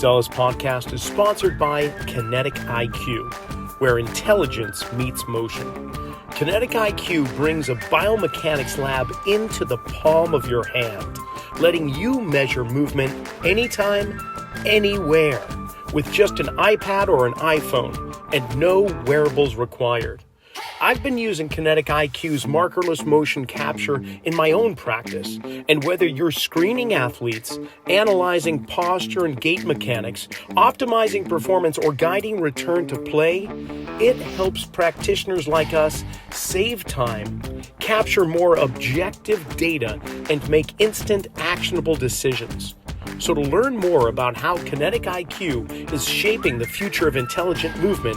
Zelos Podcast is sponsored by Kinetic IQ, where intelligence meets motion. Kinetic IQ brings a biomechanics lab into the palm of your hand, letting you measure movement anytime, anywhere, with just an iPad or an iPhone, and no wearables required. I've been using Kinetic IQ's markerless motion capture in my own practice, and whether you're screening athletes, analyzing posture and gait mechanics, optimizing performance, or guiding return to play, it helps practitioners like us save time, capture more objective data, and make instant actionable decisions. So to learn more about how Kinetic IQ is shaping the future of intelligent movement,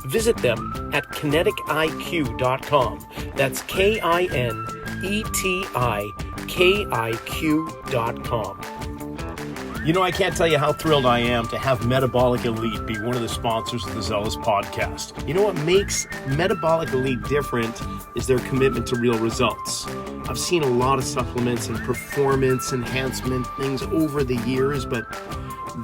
visit them at kineticiq.com. That's KINETIKIQ.com. You know, I can't tell you how thrilled I am to have Metabolic Elite be one of the sponsors of the Zelos Podcast. You know what makes Metabolic Elite different is their commitment to real results. I've seen a lot of supplements and performance enhancement things over the years, but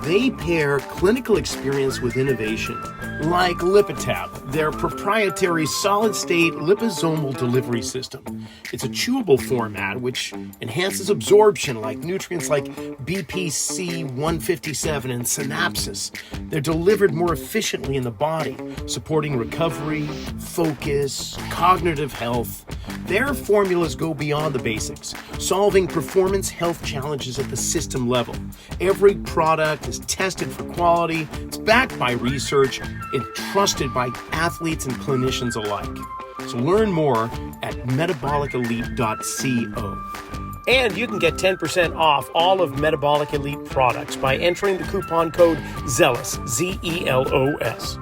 they pair clinical experience with innovation, like Lipitab, their proprietary solid-state liposomal delivery system. It's a chewable format which enhances absorption, like nutrients like BPC 157 and synapses. They're delivered more efficiently in the body, supporting recovery, focus, cognitive health. Their formulas go beyond the basics, solving performance health challenges at the system level. Every product is tested for quality, it's backed by research, and trusted by athletes and clinicians alike. So learn more at metabolicelite.co. And you can get 10% off all of Metabolic Elite products by entering the coupon code ZELOS, Z-E-L-O-S.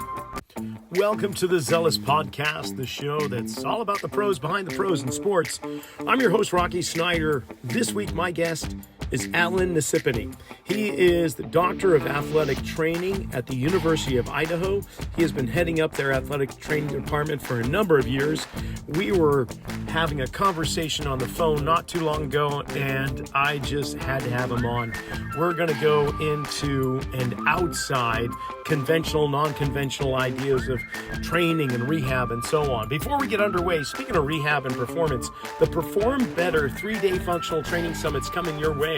Welcome to the Zelos Podcast, the show that's all about the pros behind the pros in sports. I'm your host, Rocky Snyder. This week, my guest is Alan Nasypany. He is the Doctor of Athletic Training at the University of Idaho. He has been heading up their athletic training department for a number of years. We were having a conversation on the phone not too long ago, and I just had to have him on. We're going to go into and outside conventional, non-conventional ideas of training and rehab and so on. Before we get underway, speaking of rehab and performance, the Perform Better 3-day functional training summit's coming your way.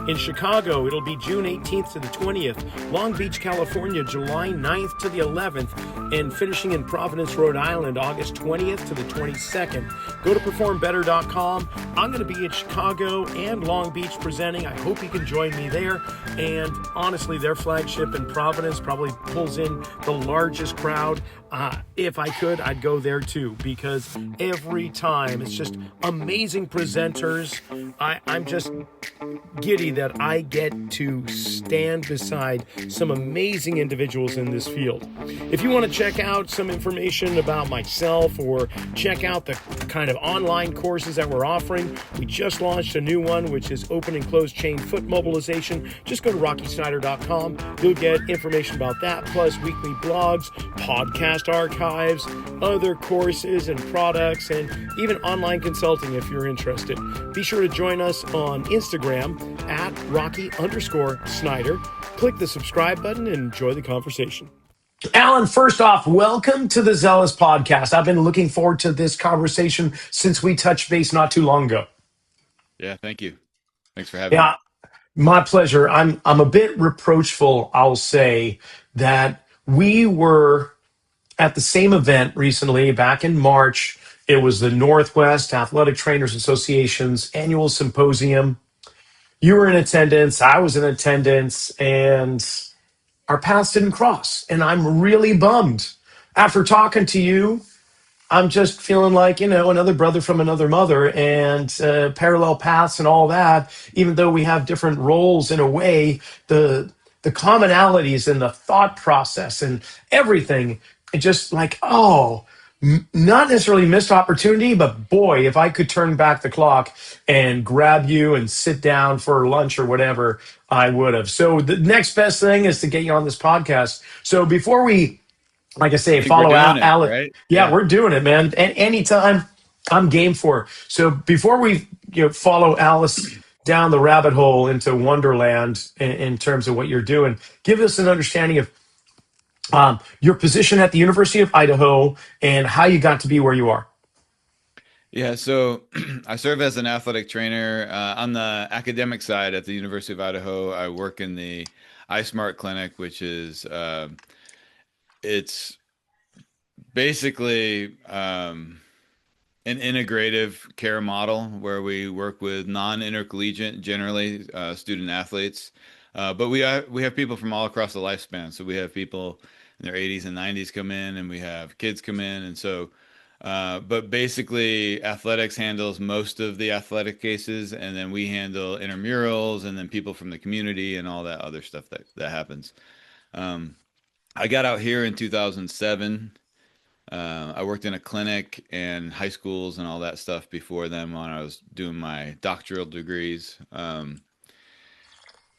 In Chicago, it'll be June 18th to the 20th. Long Beach, California, July 9th to the 11th. And finishing in Providence, Rhode Island, August 20th to the 22nd. Go to performbetter.com. I'm going to be in Chicago and Long Beach presenting. I hope you can join me there. And honestly, their flagship in Providence probably pulls in the largest crowd. If I could, I'd go there too, because every time it's just amazing presenters. I'm just giddy that I get to stand beside some amazing individuals in this field. If you want to check out some information about myself or check out the kind of online courses that we're offering, we just launched a new one, which is open and closed chain foot mobilization. Just go to rockysnyder.com. You'll get information about that, plus weekly blogs, podcast archives, other courses and products, and even online consulting if you're interested. Be sure to join us on Instagram at Rocky_Snyder. Click the subscribe button and enjoy the conversation. Alan, first off, welcome to the Zelos Podcast. I've been looking forward to this conversation since we touched base not too long ago. Yeah, thank you. Thanks for having me. My pleasure. I'm a bit reproachful, I'll say, that we were at the same event recently back in March. It was the Northwest Athletic Trainers Association's annual symposium. You were in attendance, I was in attendance, and our paths didn't cross. And I'm really bummed. After talking to you, I'm just feeling like, another brother from another mother, and parallel paths and all that. Even though we have different roles in a way, the commonalities and the thought process and everything, just like, not necessarily missed opportunity, but boy, if I could turn back the clock and grab you and sit down for lunch or whatever, I would have. So the next best thing is to get you on this podcast. So before we, like I say, follow Alan. Right? Yeah, we're doing it, man. And anytime, I'm game for. So before we follow down the rabbit hole into Wonderland in terms of what you're doing. Give us an understanding of your position at the University of Idaho and how you got to be where you are. Yeah, so I serve as an athletic trainer on the academic side at the University of Idaho. I work in the iSmart clinic, which is it's basically an integrative care model where we work with non-intercollegiate, generally student athletes, but we have people from all across the lifespan. So we have people in their 80s and 90s come in, and we have kids come in, and so. But basically, athletics handles most of the athletic cases, and then we handle intramurals, and then people from the community, and all that other stuff that happens. Um, I got out here in 2007. I worked in a clinic and high schools and all that stuff before then when I was doing my doctoral degrees.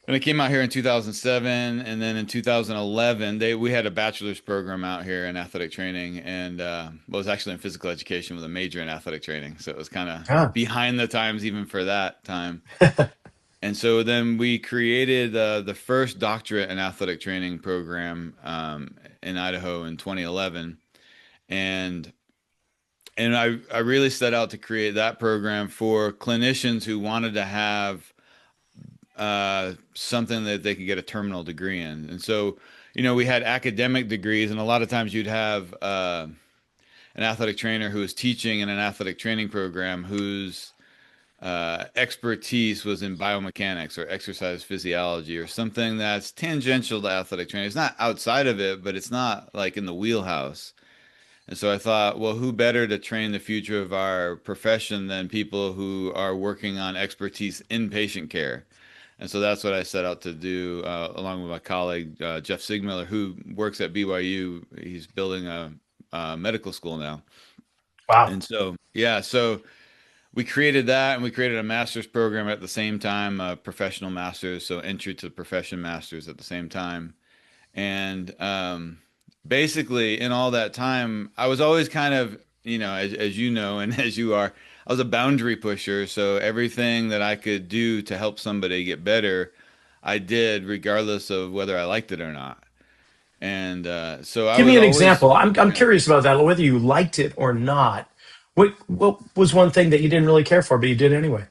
And I came out here in 2007, and then in 2011, we had a bachelor's program out here in athletic training, and was actually in physical education with a major in athletic training. So it was kind of Ah. behind the times even for that time. And so then we created the first doctorate in athletic training program in Idaho in 2011, and I really set out to create that program for clinicians who wanted to have something that they could get a terminal degree in. And so, we had academic degrees, and a lot of times you'd have an athletic trainer who was teaching in an athletic training program whose expertise was in biomechanics or exercise physiology or something that's tangential to athletic training. It's not outside of it, but it's not like in the wheelhouse. And so I thought, well, who better to train the future of our profession than people who are working on expertise in patient care? And so that's what I set out to do, along with my colleague, Jeff Sigmiller, who works at BYU. He's building a medical school now. Wow. And so, yeah, so we created that, and we created a master's program at the same time, professional masters, so entry to profession masters at the same time. And basically, in all that time, I was always kind of, as you know, and as you are, I was a boundary pusher. So everything that I could do to help somebody get better, I did, regardless of whether I liked it or not. And so I Give was me an always, example. I'm yeah. curious about that, whether you liked it or not. What was one thing that you didn't really care for, but you did anyway?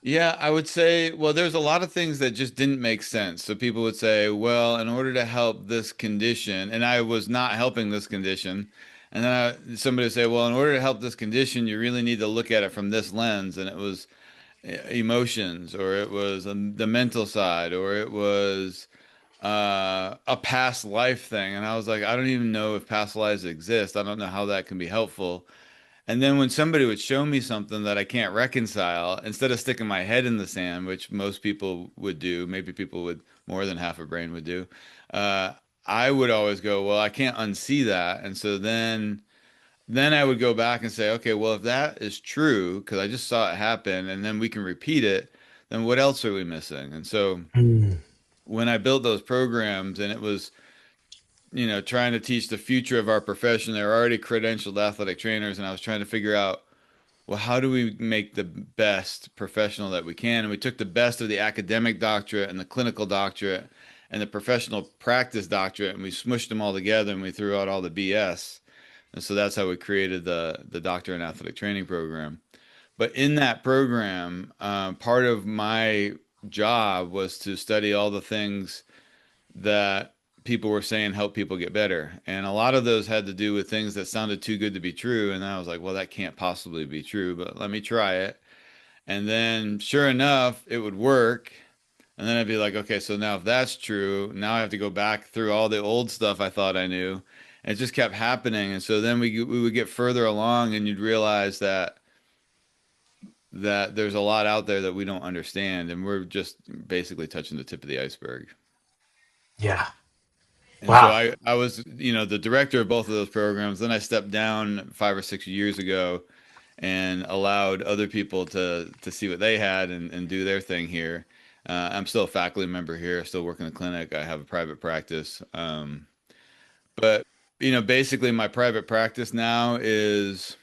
Yeah, I would say, well, there's a lot of things that just didn't make sense. So people would say, well, in order to help this condition, and I was not helping this condition. And then somebody would say, well, in order to help this condition, you really need to look at it from this lens. And it was emotions, or it was the mental side, or it was a past life thing. And I was like, I don't even know if past lives exist. I don't know how that can be helpful. And then when somebody would show me something that I can't reconcile, instead of sticking my head in the sand, which most people would do, maybe people with more than half a brain would do, uh, I would always go, well, I can't unsee that. And so then I would go back and say, okay, well, if that is true, because I just saw it happen, and then we can repeat it, then what else are we missing? And so Hmm. when I built those programs, and it was trying to teach the future of our profession. They're already credentialed athletic trainers, and I was trying to figure out, well, how do we make the best professional that we can? And we took the best of the academic doctorate and the clinical doctorate and the professional practice doctorate, and we smushed them all together, and we threw out all the BS. And so that's how we created the doctor in athletic training program. But in that program, part of my job was to study all the things that people were saying help people get better. And a lot of those had to do with things that sounded too good to be true. And I was like, well, that can't possibly be true, but let me try it. And then sure enough, it would work. And then I'd be like, okay, so now if that's true, now I have to go back through all the old stuff I thought I knew. And it just kept happening. And so then we would get further along, and you'd realize that there's a lot out there that we don't understand, and we're just basically touching the tip of the iceberg. Yeah. And so Wow. I was, the director of both of those programs. Then I stepped down 5 or 6 years ago and allowed other people to see what they had and do their thing here. I'm still a faculty member here, still work in the clinic. I have a private practice. But, basically my private practice now is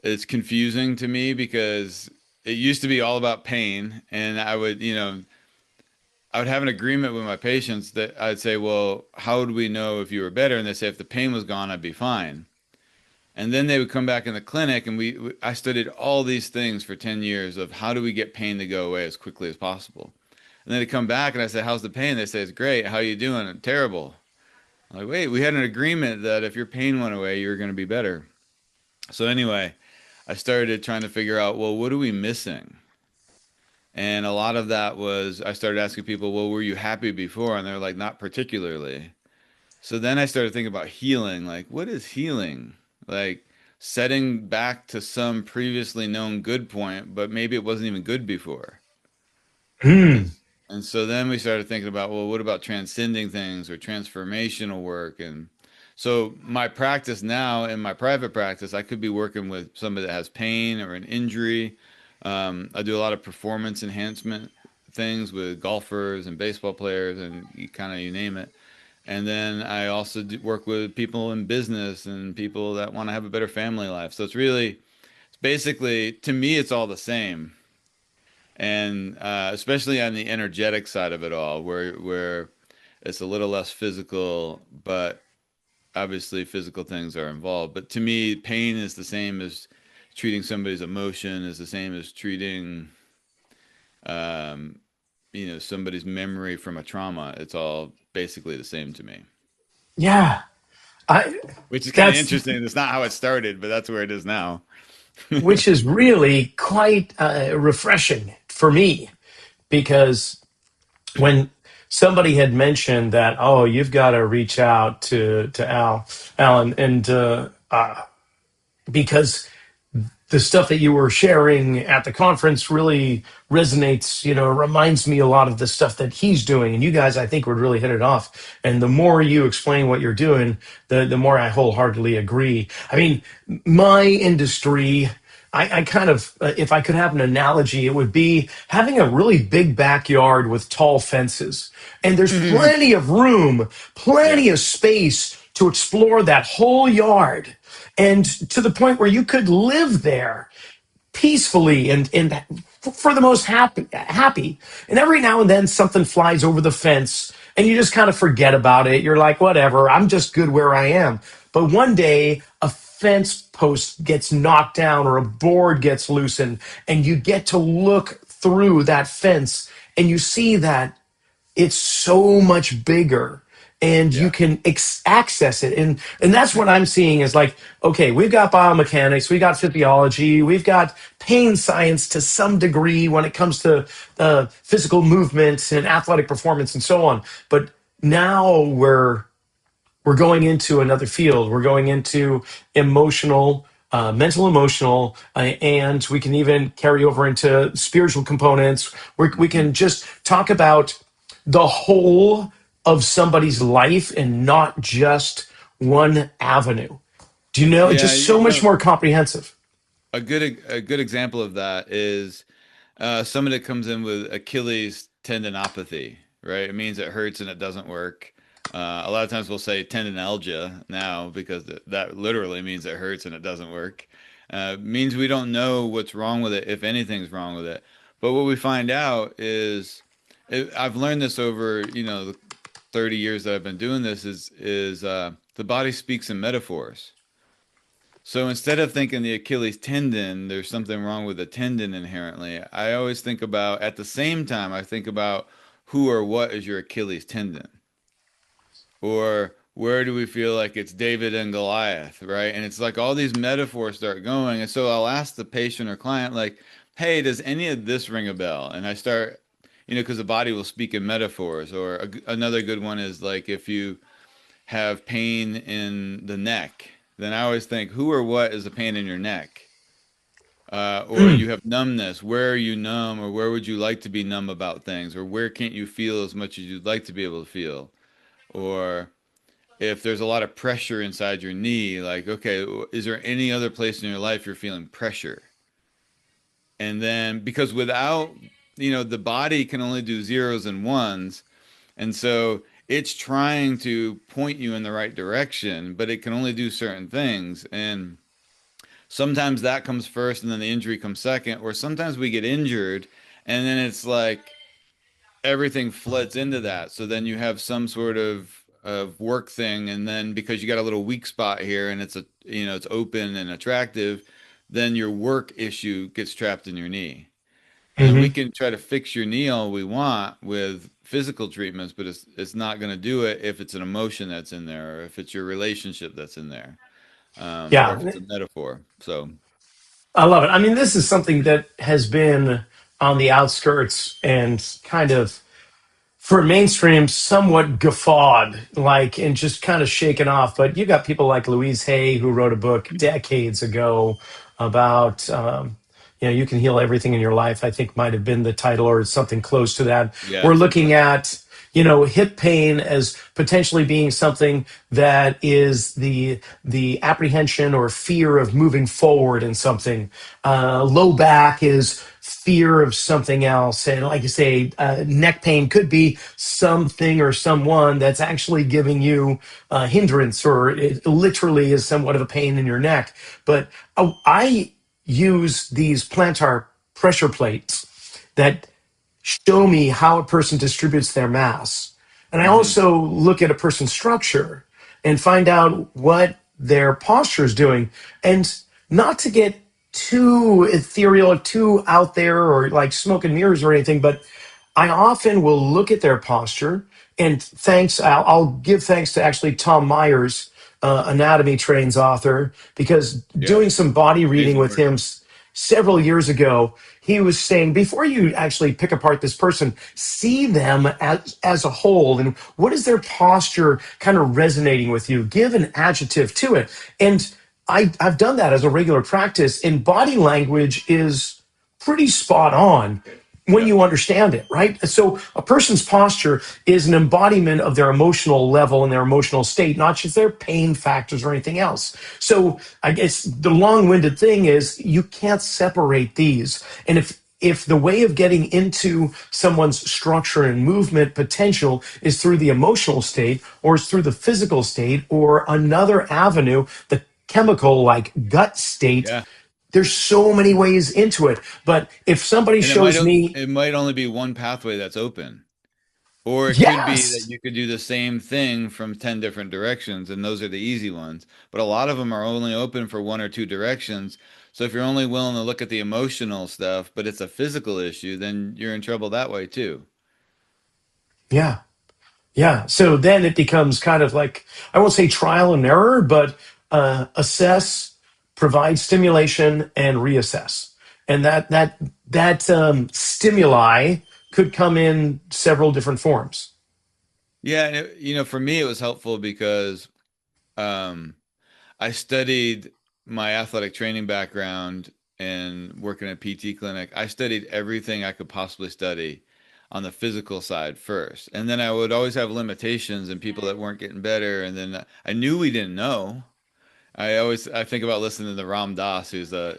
it's confusing to me because it used to be all about pain, and I would have an agreement with my patients that I'd say, well, how would we know if you were better? And they say, if the pain was gone, I'd be fine. And then they would come back in the clinic, and I studied all these things for 10 years of how do we get pain to go away as quickly as possible. And then they come back, and I say, how's the pain? They say, it's great. How are you doing? Terrible. I'm like, wait, we had an agreement that if your pain went away, you were going to be better. So anyway, I started trying to figure out, well, what are we missing? And a lot of that was I started asking people, well, were you happy before? And they're like, not particularly. So then I started thinking about healing. Like, what is healing? Like, setting back to some previously known good point, but maybe it wasn't even good before. And, Hmm. and so then we started thinking about, well, what about transcending things or transformational work? And so my practice now, in my private practice, I could be working with somebody that has pain or an injury. I do a lot of performance enhancement things with golfers and baseball players and you name it. And then I also work with people in business and people that want to have a better family life. So it's basically, to me, it's all the same. And especially on the energetic side of it all, where it's a little less physical, but obviously physical things are involved. But to me, pain is the same as treating somebody's emotion, is the same as treating, um, somebody's memory from a trauma. It's all basically the same to me, Yeah. I which is kind of that's interesting. It's not how it started, but that's where it is now. which is really quite refreshing for me because when somebody had mentioned that, oh, you've got to reach out to Alan, and because the stuff that you were sharing at the conference really resonates, reminds me a lot of the stuff that he's doing. And you guys, I think, would really hit it off. And the more you explain what you're doing, the more I wholeheartedly agree. I mean, my industry, I kind of, if I could have an analogy, it would be having a really big backyard with tall fences. And there's plenty of room, Yeah, plenty of space to explore that whole yard, and to the point where you could live there peacefully and for the most happy. And every now and then something flies over the fence and you just kind of forget about it. You're like, whatever, I'm just good where I am. But one day a fence post gets knocked down or a board gets loosened, and you get to look through that fence and you see that it's so much bigger, and you yeah, can access it. And that's what I'm seeing is like, okay, we've got biomechanics, we got physiology, we've got pain science to some degree when it comes to physical movement and athletic performance and so on. But now we're going into another field. We're going into emotional, mental, emotional, and we can even carry over into spiritual components. We hmm can just talk about the whole of somebody's life and not just one avenue. Do you know? yeah. Just so much more comprehensive. A good example of that is somebody that comes in with Achilles tendinopathy, right? It means it hurts and it doesn't work. A lot of times we'll say tendinalgia now because that literally means it hurts and it doesn't work. Means we don't know what's wrong with it, if anything's wrong with it. But what we find out is, I've learned this over, the 30 years that I've been doing this is the body speaks in metaphors. So instead of thinking the Achilles tendon, there's something wrong with the tendon inherently, I always think about, at the same time, I think about who or what is your Achilles tendon? Or where do we feel like it's David and Goliath, right? And it's like all these metaphors start going. And so I'll ask the patient or client, like, hey, does any of this ring a bell? And I start, because the body will speak in metaphors. Or another good one is like if you have pain in the neck, then I always think, who or what is the pain in your neck? Or Mm. you have numbness. Where are you numb, or where would you like to be numb about things, or where can't you feel as much as you'd like to be able to feel? Or if there's a lot of pressure inside your knee, like, okay, is there any other place in your life you're feeling pressure? And then, because without, the body can only do zeros and ones, and so it's trying to point you in the right direction, but it can only do certain things. And sometimes that comes first and then the injury comes second, or sometimes we get injured and then it's like everything floods into that. So then you have some sort of work thing, and then because you got a little weak spot here and it's a it's open and attractive, then your work issue gets trapped in your knee. And we Hmm. can try to fix your knee all we want with physical treatments, but it's not going to do it if it's an emotion that's in there, or if it's your relationship that's in there, or Yeah, if it's a metaphor. So I love it. I mean, this is something that has been on the outskirts and kind of for mainstream somewhat guffawed, like, and just kind of shaken off. But you got people like Louise Hay, who wrote a book decades ago about you can heal everything in your life. I think might have been the title or something close to that. yeah, We're something looking like at hip pain as potentially being something that is the apprehension or fear of moving forward in something. Low back is fear of something else, and like you say, neck pain could be something or someone that's actually giving you a hindrance, or it literally is somewhat of a pain in your neck. But I use these plantar pressure plates that show me how a person distributes their mass. And I that. also look at a person's structure and find out what their posture is doing. And not to get too ethereal, too out there, or like smoke and mirrors or anything, but I often will look at their posture. And I'll give thanks to actually Tom Myers, Anatomy Trains author, because Yeah, doing some body reading amazing with work. him several years ago, he was saying before you actually pick apart this person, see them as a whole, and what is their posture kind of resonating with you? Give an adjective to it. And I've done that as a regular practice, and body language is pretty spot on when Yeah. you understand it, right? So a person's posture is an embodiment of their emotional level and their emotional state, not just their pain factors or anything else. So I guess the long-winded thing is you can't separate these. And if the way of getting into someone's structure and movement potential is through the emotional state, or is through the physical state, or another avenue, the chemical like gut state, Yeah. there's so many ways into it. But if somebody And shows me, it might only be one pathway that's open. Or it could be that yes, you could do the same thing from 10 different directions, and those are the easy ones. But a lot of them are only open for one or two directions. So if you're only willing to look at the emotional stuff, but it's a physical issue, then you're in trouble that way too. yeah, yeah. So then it becomes kind of like, I won't say trial and error, but assess, provide stimulation, and reassess. And that stimuli could come in several different forms. Yeah, and for me it was helpful because um, I studied my athletic training background and working at a PT clinic. I studied everything I could possibly study on the physical side first. And then I would always have limitations and people that weren't getting better. And then I knew we didn't know. I think about listening to Ram Dass, who's a,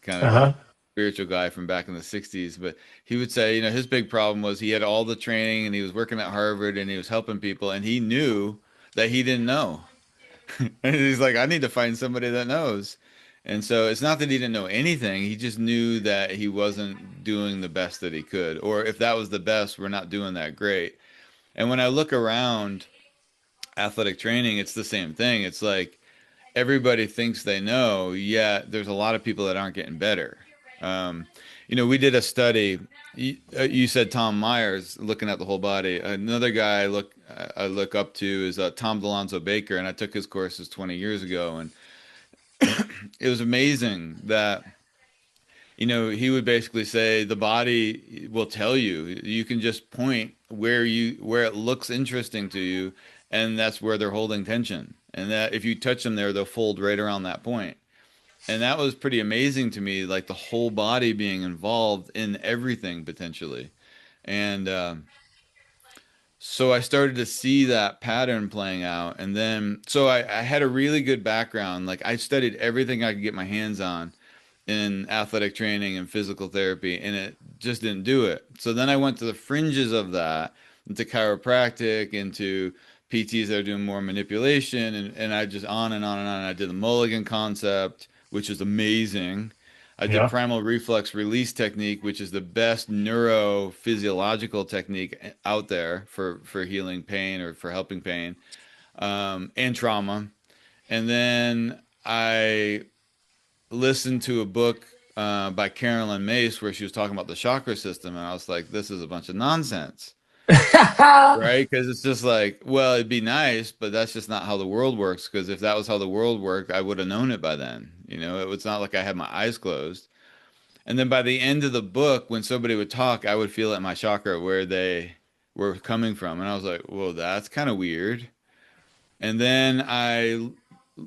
kind Uh of a huh. spiritual guy from back in the 60s, but he would say, his big problem was he had all the training and he was working at Harvard and he was helping people and he knew that he didn't know. And he's like, I need to find somebody that knows. And so it's not that he didn't know anything. He just knew that he wasn't doing the best that he could. Or if that was the best, we're not doing that great. And when I look around athletic training, it's the same thing. It's like everybody thinks they know, yet there's a lot of people that aren't getting better. Um, we did a study. You said Tom Myers looking at the whole body. Another guy I look up to is Tom Delonzo Baker, and I took his courses 20 years ago, and it was amazing that he would basically say the body will tell you. You can just point where it looks interesting to you, and that's where they're holding tension. And that if you touch them there, they'll fold right around that point. And that was pretty amazing to me, like the whole body being involved in everything potentially. And so I started to see that pattern playing out. And then, so I had a really good background. Like I studied everything I could get my hands on in athletic training and physical therapy, and it just didn't do it. So then I went to the fringes of that, into chiropractic, into PTs that are doing more manipulation, and I just on and on and on. I did the Mulligan concept, which is amazing. I did Yeah. primal reflex release technique, which is the best neurophysiological technique out there for healing pain or for helping pain, and trauma. And then I listened to a book by Carolyn Mace where she was talking about the chakra system, and I was like, this is a bunch of nonsense. Right? Because it's just like, well, it'd be nice, but that's just not how the world works. Because if that was how the world worked, I would have known it by then. It was not like I had my eyes closed. And then by the end of the book, when somebody would talk, I would feel at my chakra where they were coming from. And I was like, well, that's kind of weird. And then I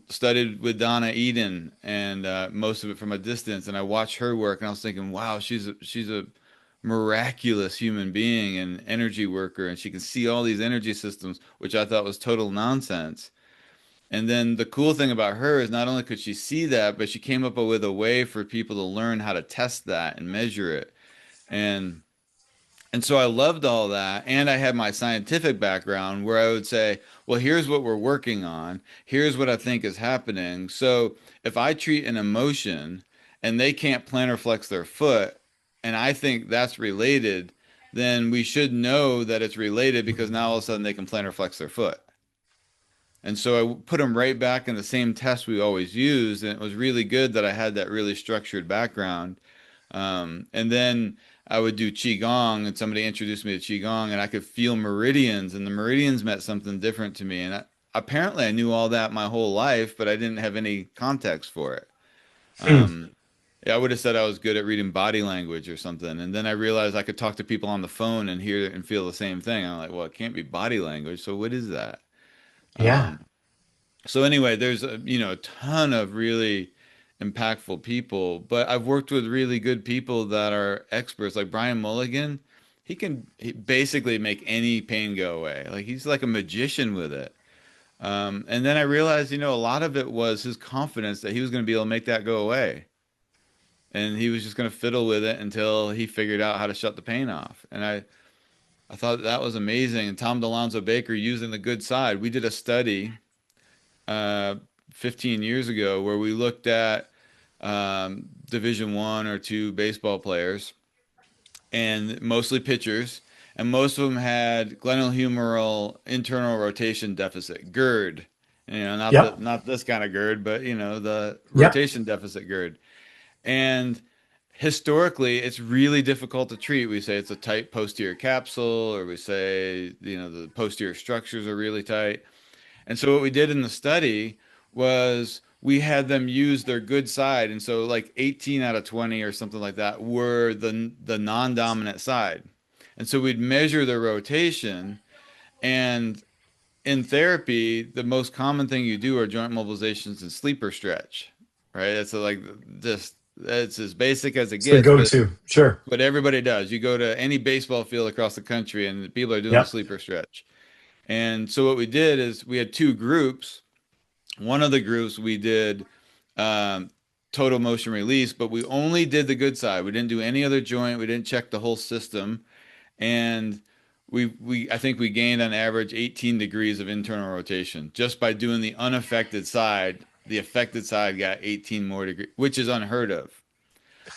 studied with Donna Eden and most of it from a distance. And I watched her work and I was thinking, wow, she's a miraculous human being and energy worker. And she can see all these energy systems, which I thought was total nonsense. And then the cool thing about her is not only could she see that, but she came up with a way for people to learn how to test that and measure it. And and so I loved all that. And I had my scientific background where I would say, well, here's what we're working on. Here's what I think is happening. So if I treat an emotion and they can't plantar flex their foot, and I think that's related, then we should know that it's related because now all of a sudden they can plantar flex their foot. And so I put them right back in the same test we always use. And it was really good that I had that really structured background. And then I would do Qigong, and somebody introduced me to Qigong, and I could feel meridians, and the meridians meant something different to me. And apparently I knew all that my whole life, but I didn't have any context for it. Yeah, I would have said I was good at reading body language or something. And then I realized I could talk to people on the phone and hear and feel the same thing. I'm like, well, it can't be body language. So what is that? Yeah. So anyway, there's a ton of really impactful people, but I've worked with really good people that are experts, like Brian Mulligan. He basically make any pain go away. Like he's like a magician with it. And then I realized, a lot of it was his confidence that he was going to be able to make that go away. And he was just going to fiddle with it until he figured out how to shut the pain off. And I thought that was amazing. And Tom DeLonzo Baker using the good side. We did a study uh, 15 years ago where we looked at Division One or two baseball players, and mostly pitchers, and most of them had glenohumeral internal rotation deficit (GERD). Yep. Not this kind of GERD, but the Yep. rotation deficit GERD. And historically, it's really difficult to treat. We say it's a tight posterior capsule, or we say the posterior structures are really tight. And so what we did in the study was we had them use their good side. And so like 18 out of 20 or something like that were the non-dominant side. And so we'd measure their rotation. And in therapy, the most common thing you do are joint mobilizations and sleeper stretch, right? It's like this, it's as basic as it It's the gets, but go-to. Sure. what everybody does. You go to any baseball field across the country and people are doing the Yep. sleeper stretch. And so what we did is we had two groups. One of the groups we did um, total motion release, but we only did the good side. We didn't do any other joint. We didn't check the whole system. And we I think we gained on average 18 degrees of internal rotation just by doing the unaffected side. The affected side got 18 more degrees, which is unheard of.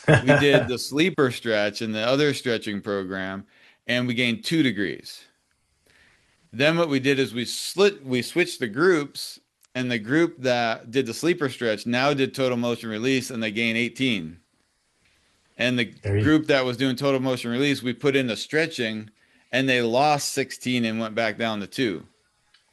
We did the sleeper stretch and the other stretching program, and we gained 2 degrees. Then what we did is we switched the groups, and the group that did the sleeper stretch now did total motion release, and they gained 18. And the There you. group that was doing total motion release, we put in the stretching, and they lost 16 and went back down to 2.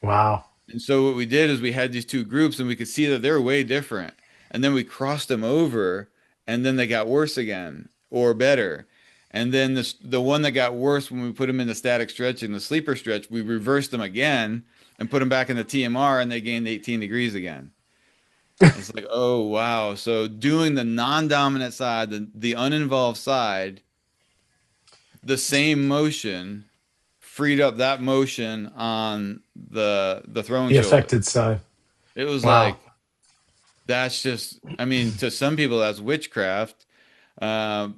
Wow. And so what we did is we had these two groups, and we could see that they're way different. And then we crossed them over, and then they got worse again or better. And then the one that got worse when we put them in the static stretch and the sleeper stretch, we reversed them again and put them back in the TMR, and they gained 18 degrees again. It's like, oh, wow. So doing the non-dominant side, the uninvolved side, the same motion freed up that motion on the thrown The shoulder. affected side. It was like, Wow. that's just, I mean, to some people that's witchcraft. Uh,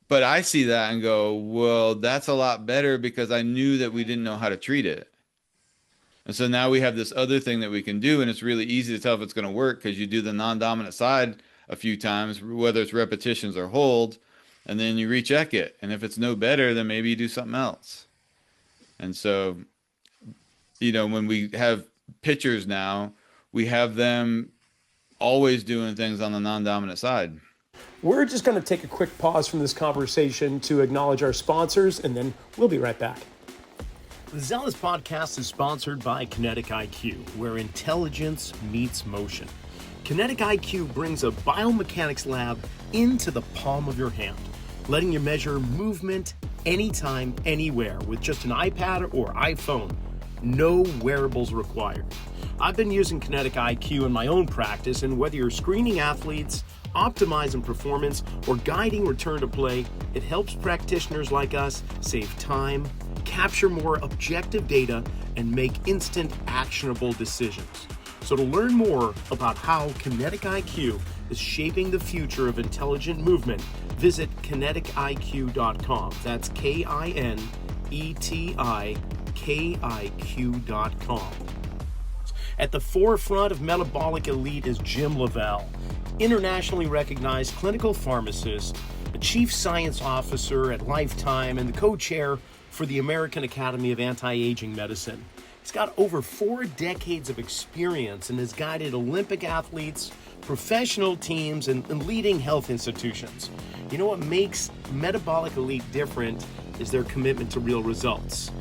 but I see that and go, well, that's a lot better because I knew that we didn't know how to treat it. And so now we have this other thing that we can do, and it's really easy to tell if it's going to work because you do the non-dominant side a few times, whether it's repetitions or hold, and then you recheck it. And if it's no better, then maybe you do something else. And so, when we have pitchers now, we have them always doing things on the non-dominant side. We're just going to take a quick pause from this conversation to acknowledge our sponsors, and then we'll be right back. The Zelos Podcast is sponsored by Kinetic IQ, where intelligence meets motion. Kinetic IQ brings a biomechanics lab into the palm of your hand, letting you measure movement anytime, anywhere with just an iPad or iPhone. No wearables required. I've been using Kinetic IQ in my own practice, and whether you're screening athletes, optimizing performance, or guiding return to play, it helps practitioners like us save time, capture more objective data, and make instant actionable decisions. So to learn more about how Kinetic IQ is shaping the future of intelligent movement, visit kinetikiq.com. That's KINETIKIQ.com. At the forefront of metabolic elite is Jim Lavelle, internationally recognized clinical pharmacist, a chief science officer at Lifetime, and the co-chair for the American Academy of Anti-Aging Medicine. He's got over 4 decades of experience and has guided Olympic athletes, professional teams, and leading health institutions. You know what makes Metabolic Elite different is their commitment to real results.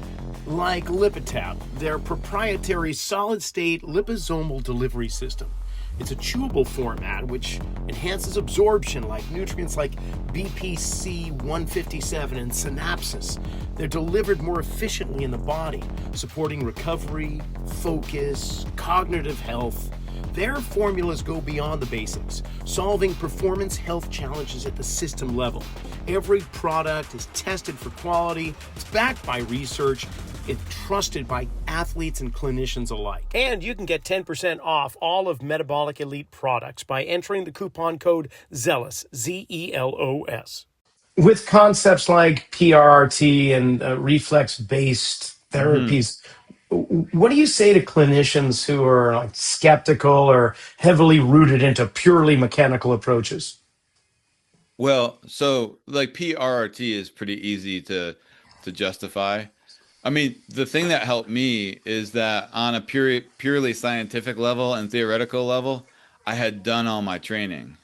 Like LipidTab, their proprietary solid-state liposomal delivery system. It's a chewable format which enhances absorption like nutrients like BPC 157 and synapses. They're delivered more efficiently in the body, supporting recovery, focus, cognitive health. Their formulas go beyond the basics, solving performance health challenges at the system level. Every product is tested for quality, it's backed by research, it's trusted by athletes and clinicians alike. And you can get 10% off all of Metabolic Elite products by entering the coupon code ZELOS, ZELOS. With concepts like PRRT and reflex-based therapies, what do you say to clinicians who are like skeptical or heavily rooted into purely mechanical approaches? Well, so like PRRT is pretty easy to justify. I mean, the thing that helped me is that on a purely scientific level and theoretical level, I had done all my training.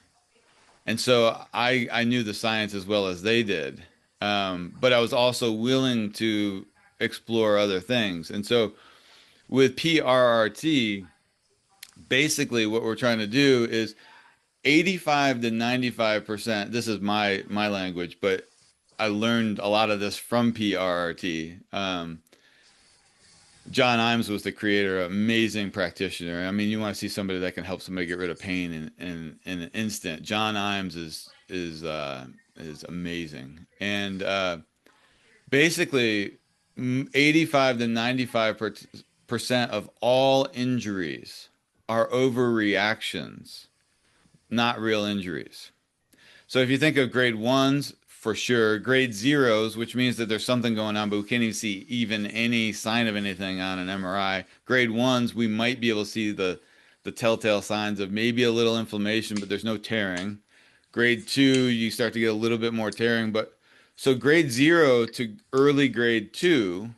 And so I knew the science as well as they did. But I was also willing to explore other things. And so with PRRT, basically what we're trying to do is 85 to 95%. This is my language, but I learned a lot of this from PRRT. John Imes was the creator, amazing practitioner. I mean, you want to see somebody that can help somebody get rid of pain in an instant. John Imes is amazing. And basically 85 to 95% of all injuries are overreactions, not real injuries. So if you think of grade 1s, for sure, grade 0s, which means that there's something going on, but we can't even see even any sign of anything on an MRI. Grade 1s, we might be able to see the telltale signs of maybe a little inflammation, but there's no tearing. Grade 2, you start to get a little bit more tearing. But so grade 0 to early grade 2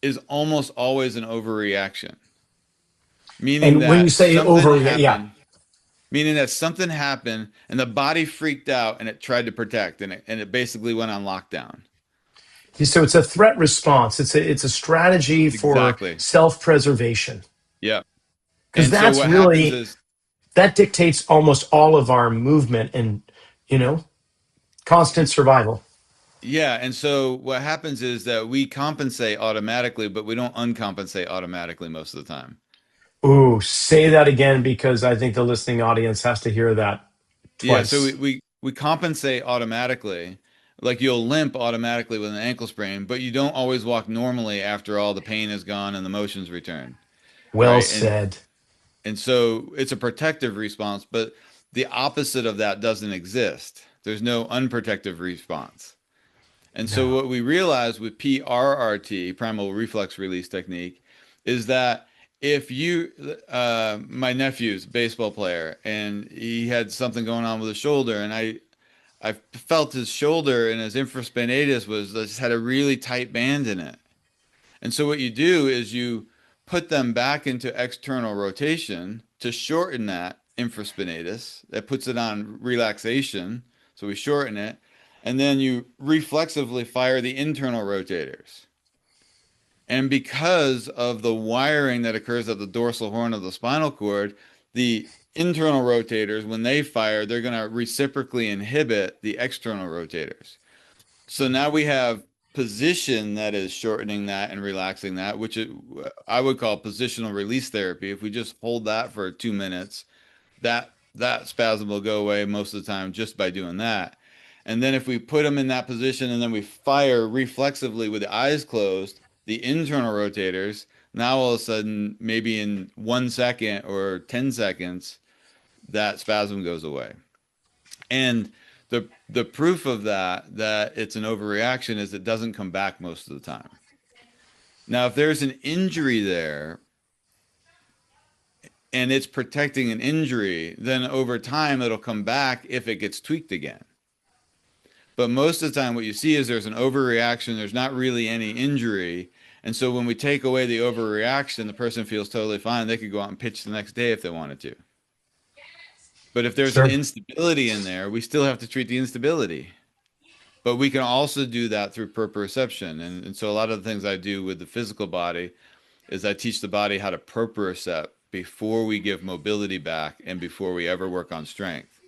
is almost always an overreaction. Meaning And that when you say overreaction, yeah. Meaning that something happened and the body freaked out and it tried to protect and it basically went on lockdown. So it's a threat response. It's a strategy for self-preservation. Yeah. Because that's so really, that dictates almost all of our movement and, constant survival. Yeah. And so what happens is that we compensate automatically, but we don't uncompensate automatically most of the time. Ooh, say that again, because I think the listening audience has to hear that twice. Yeah, so we compensate automatically. Like you'll limp automatically with an ankle sprain, but you don't always walk normally after all the pain is gone and the motion's returned. Well said. And so it's a protective response, but the opposite of that doesn't exist. There's no unprotective response. And so what we realized with PRRT, primal reflex release technique, is that if you, my nephew's a baseball player, and he had something going on with his shoulder, and I felt his shoulder and his infraspinatus was just had a really tight band in it. And so what you do is you put them back into external rotation to shorten that infraspinatus. That puts it on relaxation. So we shorten it. And then you reflexively fire the internal rotators. And because of the wiring that occurs at the dorsal horn of the spinal cord, the internal rotators, when they fire, they're going to reciprocally inhibit the external rotators. So now we have position that is shortening that and relaxing that, which I would call positional release therapy. If we just hold that for 2 minutes, that spasm will go away most of the time just by doing that. And then if we put them in that position and then we fire reflexively with the eyes closed, the internal rotators, now all of a sudden, maybe in 1 second or 10 seconds, that spasm goes away. And the proof of that it's an overreaction is it doesn't come back most of the time. Now, if there's an injury there and it's protecting an injury, then over time it'll come back if it gets tweaked again. But most of the time what you see is there's an overreaction, there's not really any injury. And so when we take away the overreaction, the person feels totally fine. They could go out and pitch the next day if they wanted to. But if there's an Sure. instability in there, we still have to treat the instability. But we can also do that through proprioception. And so a lot of the things I do with the physical body is I teach the body how to propriocept before we give mobility back and before we ever work on strength.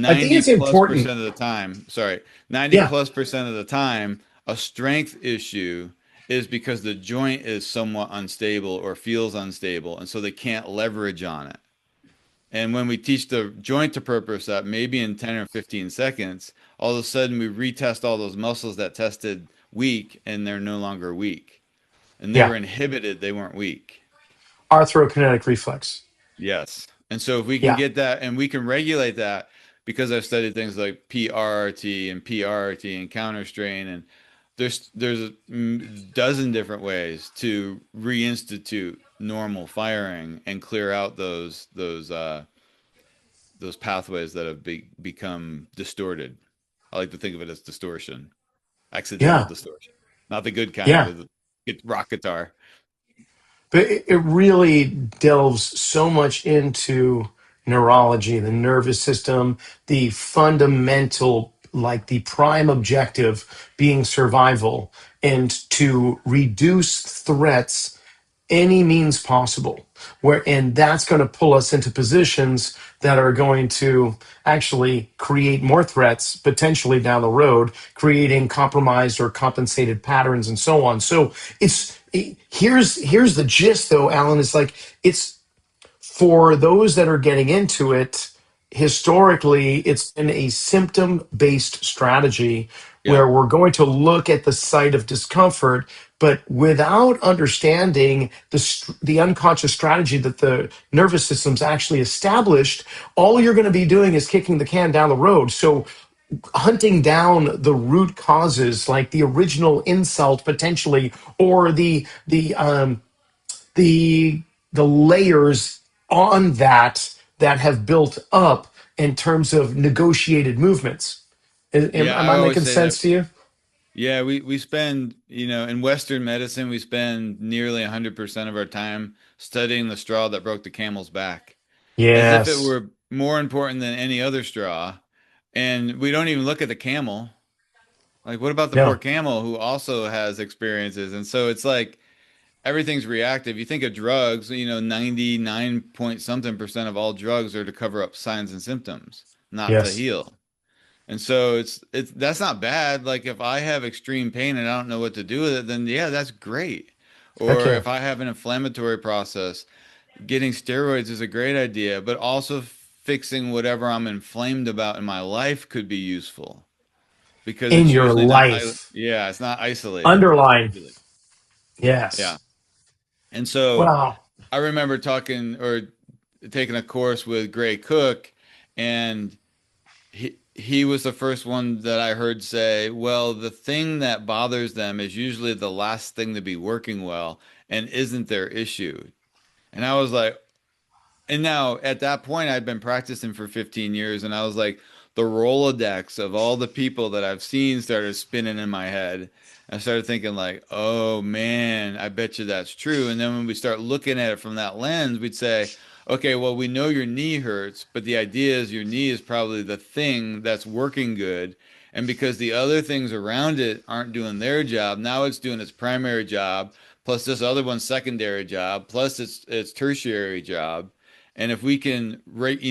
I think 90 it's plus important. percent of the time, sorry, 90 Yeah. plus percent of the time, a strength issue is because the joint is somewhat unstable or feels unstable. And so they can't leverage on it. And when we teach the joint to propriocept, maybe in 10 or 15 seconds, all of a sudden we retest all those muscles that tested weak and they're no longer weak. And they Yeah. were inhibited, they weren't weak. Arthrokinetic reflex. Yes. And so if we can Yeah. get that and we can regulate that because I've studied things like PRRT and PRRT and counter strain and there's a dozen different ways to reinstitute normal firing and clear out those pathways that have become distorted. I like to think of it as distortion, accidental Yeah. distortion, not the good kind Yeah. with rock guitar. But it really delves so much into neurology, the nervous system, the fundamental, like the prime objective being survival and to reduce threats any means possible, where and that's going to pull us into positions that are going to actually create more threats potentially down the road, creating compromised or compensated patterns and so on. So here's the gist though, Alan. Is like it's for those that are getting into it, historically, it's been a symptom based strategy Yeah. where we're going to look at the site of discomfort, but without understanding the unconscious strategy that the nervous system's actually established, all you're going to be doing is kicking the can down the road. So hunting down the root causes, like the original insult potentially, or the the layers on that have built up in terms of negotiated movements. Yeah. Am I I always making say that. sense to you? Yeah. We spend, in Western medicine, we spend nearly 100% of our time studying the straw that broke the camel's back as if it Yes. were more important than any other straw. And we don't even look at the camel. Like, what about the poor No. camel who also has experiences? And so it's like, everything's reactive. You think of drugs, 99 point something percent of all drugs are to cover up signs and symptoms, not to Yes. heal. And so it's that's not bad. Like if I have extreme pain and I don't know what to do with it, then yeah, that's great. Heck Or yeah. if I have an inflammatory process, getting steroids is a great idea, but also fixing whatever I'm inflamed about in my life could be useful because In it's your usually not, life. yeah, it's not isolated Underline. usually. Yeah. Yes. And so Wow. I remember talking or taking a course with Gray Cook, and he was the first one that I heard say, well, the thing that bothers them is usually the last thing to be working well and isn't their issue. And I was like, and now at that point, I'd been practicing for 15 years, and I was like, the Rolodex of all the people that I've seen started spinning in my head. I started thinking like, oh man, I bet you that's true. And then when we start looking at it from that lens, we'd say, okay, well, we know your knee hurts, but the idea is your knee is probably the thing that's working good. And because the other things around it aren't doing their job, now it's doing its primary job, plus this other one's secondary job, plus its tertiary job. And if we can rate,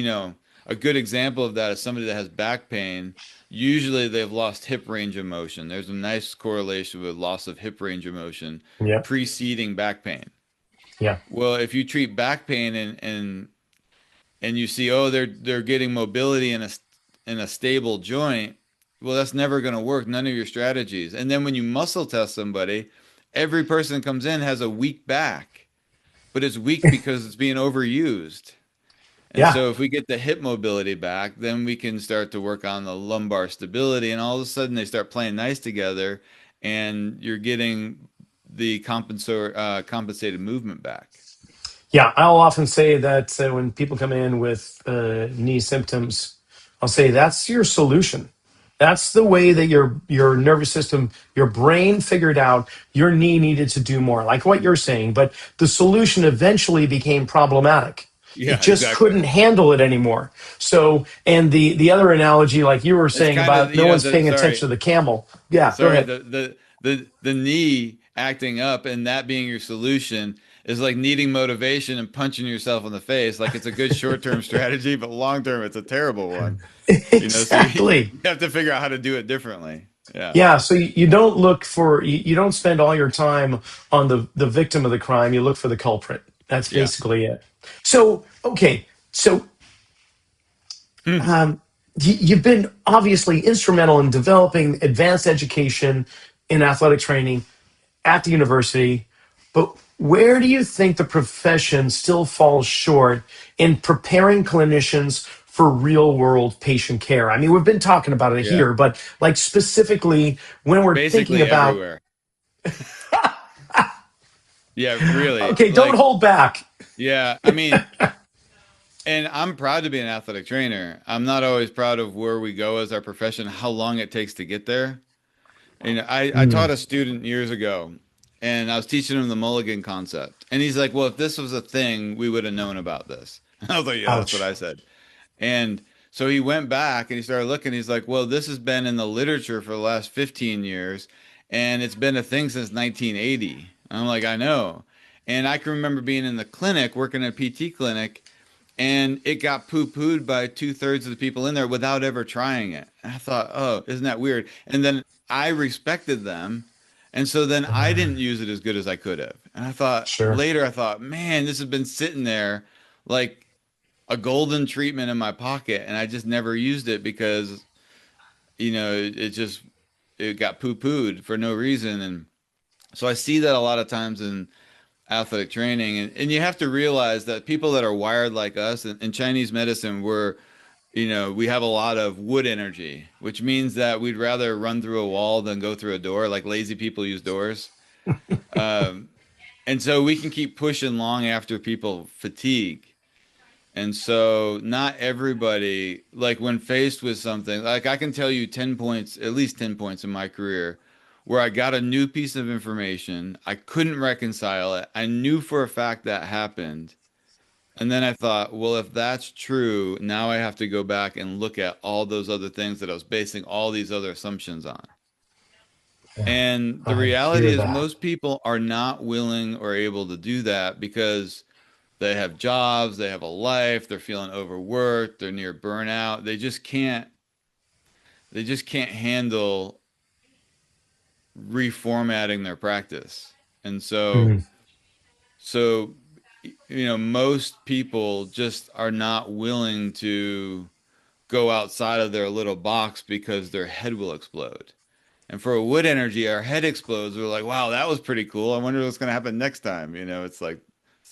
a good example of that is somebody that has back pain. Usually they've lost hip range of motion. There's a nice correlation with loss of hip range of motion Yeah. preceding back pain. Yeah. Well, if you treat back pain and you see, oh, they're getting mobility in a stable joint, well, that's never going to work. None of your strategies. And then when you muscle test somebody, every person that comes in has a weak back, but it's weak because it's being overused. And Yeah. so if we get the hip mobility back, then we can start to work on the lumbar stability, and all of a sudden they start playing nice together, and you're getting the compensated movement back. Yeah, I'll often say that when people come in with knee symptoms, I'll say that's your solution. That's the way that your nervous system, your brain figured out your knee needed to do more, like what you're saying. But the solution eventually became problematic. It Yeah, just exactly. couldn't handle it anymore. So, and the other analogy, like you were It's saying kind of, about no one's paying attention sorry, to the camel. Yeah, go sorry, ahead. the knee acting up and that being your solution is like needing motivation and punching yourself in the face. Like it's a good short-term strategy, but long-term it's a terrible one. So Exactly. you have to figure out how to do it differently. Yeah. Yeah, so you don't look for you don't spend all your time on the victim of the crime. You look for the culprit. That's Yeah. basically it. So okay, so Hmm. um, you've been obviously instrumental in developing advanced education in athletic training at the university, but where do you think the profession still falls short in preparing clinicians for real world patient care? I mean, we've been talking about it Yeah. here, but like specifically when we're thinking Basically about, everywhere. Yeah, really. okay, don't Like, hold back. yeah, I mean, and I'm proud to be an athletic trainer. I'm not always proud of where we go as our profession, how long it takes to get there. I taught Mm, a student years ago, and I was teaching him the mulligan concept. And he's like, well, if this was a thing, we would have known about this. I was like, yeah, that's what ouch. I said. And so he went back and he started looking. He's like, well, this has been in the literature for the last 15 years, and it's been a thing since 1980. I'm like, I know. And I can remember being in the clinic, working at a PT clinic, and it got poo-pooed by two-thirds of the people in there without ever trying it. And I thought, oh, isn't that weird? And then I respected them. And so then I didn't Mm, use it as good as I could have. And I thought, sure. later, I thought, man, this has been sitting there like a golden treatment in my pocket, and I just never used it because it got poo-pooed for no reason. And so I see that a lot of times in athletic training, and you have to realize that people that are wired like us in Chinese medicine, we have a lot of wood energy, which means that we'd rather run through a wall than go through a door, like lazy people use doors. Um, and so we can keep pushing long after people fatigue. And so not everybody, like when faced with something, like I can tell you 10 points, at least 10 points in my career where I got a new piece of information. I couldn't reconcile it. I knew for a fact that happened. And then I thought, well, if that's true, now I have to go back and look at all those other things that I was basing all these other assumptions on. Yeah, And the I reality hear is that. most people are not willing or able to do that because they have jobs, they have a life, they're feeling overworked, they're near burnout. They just can't handle reformatting their practice. And so Mm, so most people just are not willing to go outside of their little box because their head will explode. And for a wood energy, our head explodes. We're like, wow, that was pretty cool. I wonder what's going to happen next time. It's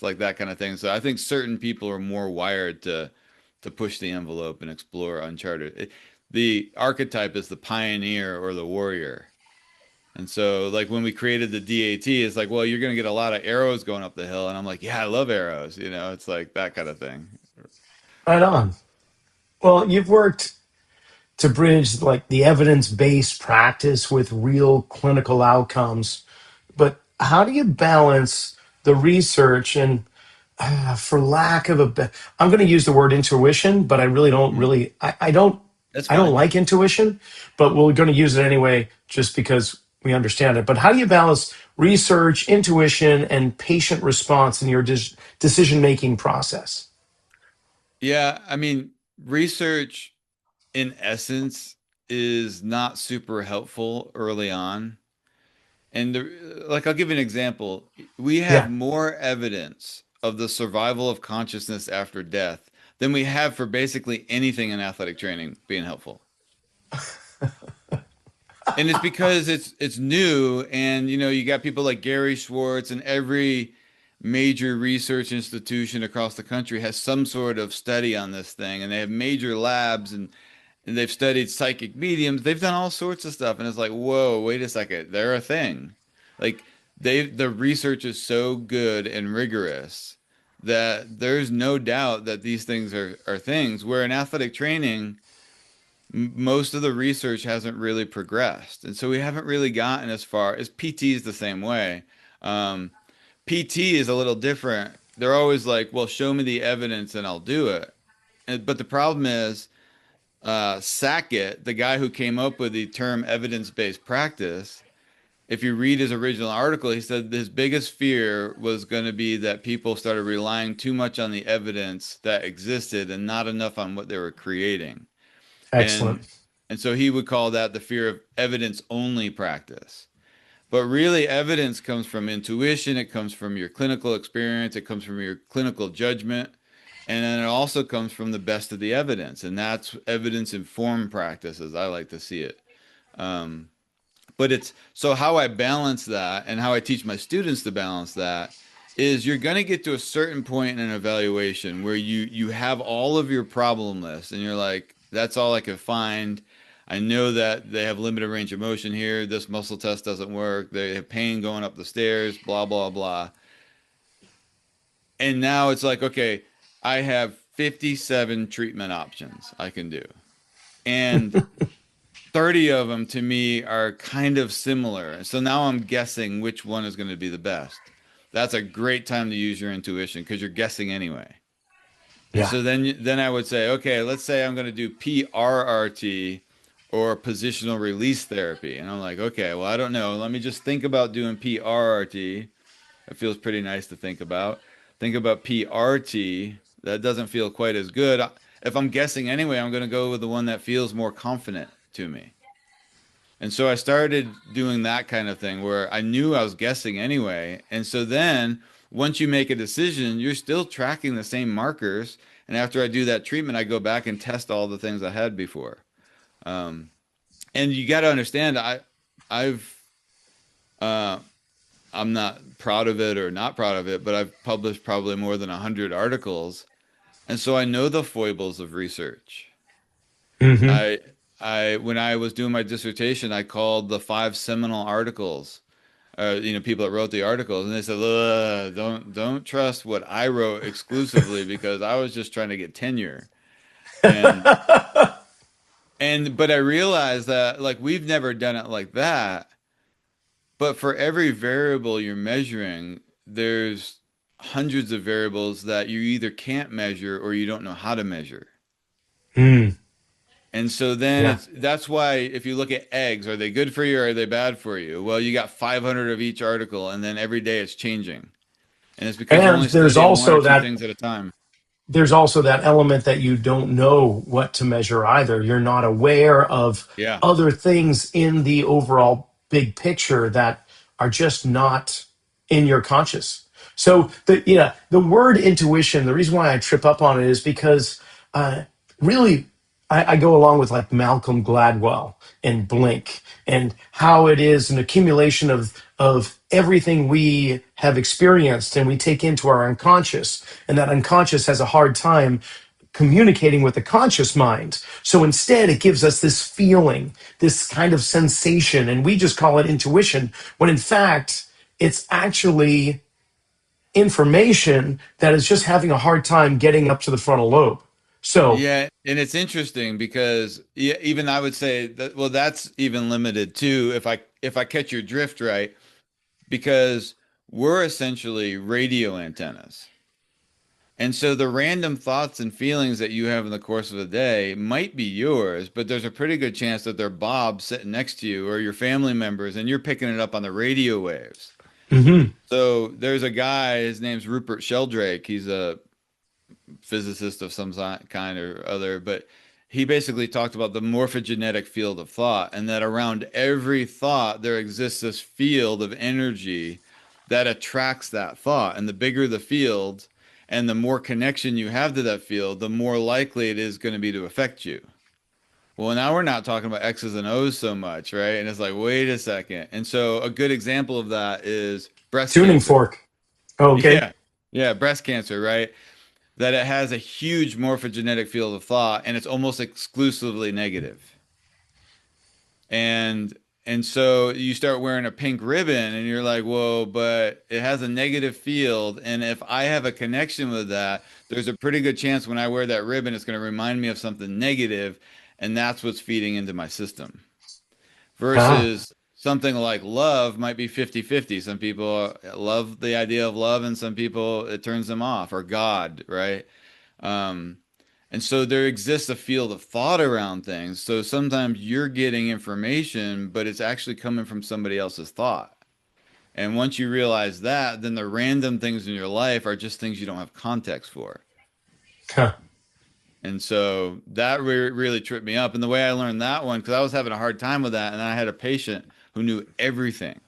like that kind of thing. So I think certain people are more wired to push the envelope and explore uncharted. The archetype is the pioneer or the warrior. And so, like when we created the DAT, it's like, well, you're going to get a lot of arrows going up the hill. And I'm like, yeah, I love arrows. It's like that kind of thing. Right on. Well, you've worked to bridge like the evidence-based practice with real clinical outcomes, but how do you balance the research and for lack of I'm going to use the word intuition, but I really don't Mhm. really, I don't, That's I don't fine. like intuition, but we're going to use it anyway, just because we understand it. But how do you balance research, intuition, and patient response in your decision-making process? Yeah. I mean, research in essence is not super helpful early on. And like, I'll give you an example. We have Yeah, more evidence of the survival of consciousness after death than we have for basically anything in athletic training being helpful. And it's because it's new, and you got people like Gary Schwartz, and every major research institution across the country has some sort of study on this thing, and they have major labs, and they've studied psychic mediums. They've done all sorts of stuff, and it's like, whoa, wait a second, they're a thing. Like the research is so good and rigorous that there's no doubt that these things are things. Where in athletic training, most of the research hasn't really progressed, and so we haven't really gotten as far as PT is the same way. Um, PT is a little different. They're always like, well, show me the evidence and I'll do it. But the problem is, Sackett, the guy who came up with the term evidence-based practice, if you read his original article, he said his biggest fear was going to be that people started relying too much on the evidence that existed and not enough on what they were creating. And excellent. and so he would call that the fear of evidence-only practice. But really, evidence comes from intuition, it comes from your clinical experience, it comes from your clinical judgment, and then it also comes from the best of the evidence. And that's evidence-informed practice, as I like to see it. Um, but it's so how I balance that and how I teach my students to balance that is you're going to get to a certain point in an evaluation where you have all of your problem list and you're like, that's all I can find. I know that they have limited range of motion here. This muscle test doesn't work. They have pain going up the stairs, blah, blah, blah. And now it's like, okay, I have 57 treatment options I can do. And 30 of them to me are kind of similar. So now I'm guessing which one is going to be the best. That's a great time to use your intuition because you're guessing anyway. And Yeah. so then I would say, okay, let's say I'm going to do PRRT or positional release therapy. And I'm like, okay, well, I don't know. Let me just think about doing PRRT. It feels pretty nice to think about. Think about PRT. That doesn't feel quite as good. If I'm guessing anyway, I'm going to go with the one that feels more confident to me. And so I started doing that kind of thing where I knew I was guessing anyway. And so then once you make a decision, you're still tracking the same markers. And after I do that treatment, I go back and test all the things I had before. Um, and you got to understand, I've, uh, I'm not proud of it or not proud of it, but I've published probably more than 100 articles. And so I know the foibles of research. Hmm. I when I was doing my dissertation, I called the five seminal articles. People that wrote the articles, and they said, "Ugh, don't trust what I wrote exclusively because I was just trying to get tenure." And but I realized that like we've never done it like that. But for every variable you're measuring, there's hundreds of variables that you either can't measure or you don't know how to measure. Mm, And so then yeah. that's why if you look at eggs, are they good for you or are they bad for you? Well, you got 500 of each article and then every day it's changing. And it's because you're And only studying one or two things at a time. there's also that element that you don't know what to measure either. You're not aware of Yeah. other things in the overall big picture that are just not in your conscious. So the word intuition, the reason why I trip up on it is because uh, really I go along with like Malcolm Gladwell and Blink and how it is an accumulation of everything we have experienced and we take into our unconscious, and that unconscious has a hard time communicating with the conscious mind. So instead, it gives us this feeling, this kind of sensation, and we just call it intuition, when in fact, it's actually information that is just having a hard time getting up to the frontal lobe. So, Yeah, and it's interesting because yeah, even I would say that well, that's even limited too if I catch your drift right, because we're essentially radio antennas. And so the random thoughts and feelings that you have in the course of a day might be yours, but there's a pretty good chance that they're Bob sitting next to you or your family members, and you're picking it up on the radio waves. mhm. So there's a guy, his name's Rupert Sheldrake. He's a physicist of some kind or other, but he basically talked about the morphogenetic field of thought, and that around every thought there exists this field of energy that attracts that thought. And the bigger the field and the more connection you have to that field, the more likely it is going to be to affect you. Well, now we're not talking about X's and O's so much, right? And it's like, wait a second. And so a good example of that is breast Tuning cancer. fork. Oh, okay. Yeah. Yeah, breast cancer, right? That it has a huge morphogenetic field of thought and it's almost exclusively negative. And so you start wearing a pink ribbon and you're like, whoa, but it has a negative field. And if I have a connection with that, there's a pretty good chance when I wear that ribbon, it's going to remind me of something negative, and that's what's feeding into my system. Ah, Versus something like love might be 50-50. Some people love the idea of love and some people it turns them off, or God, right? Um, and so there exists a field of thought around things. So sometimes you're getting information, but it's actually coming from somebody else's thought. And once you realize that, then the random things in your life are just things you don't have context for. huh. And so that really tripped me up. And the way I learned that one, because I was having a hard time with that, and I had a patient who knew everything.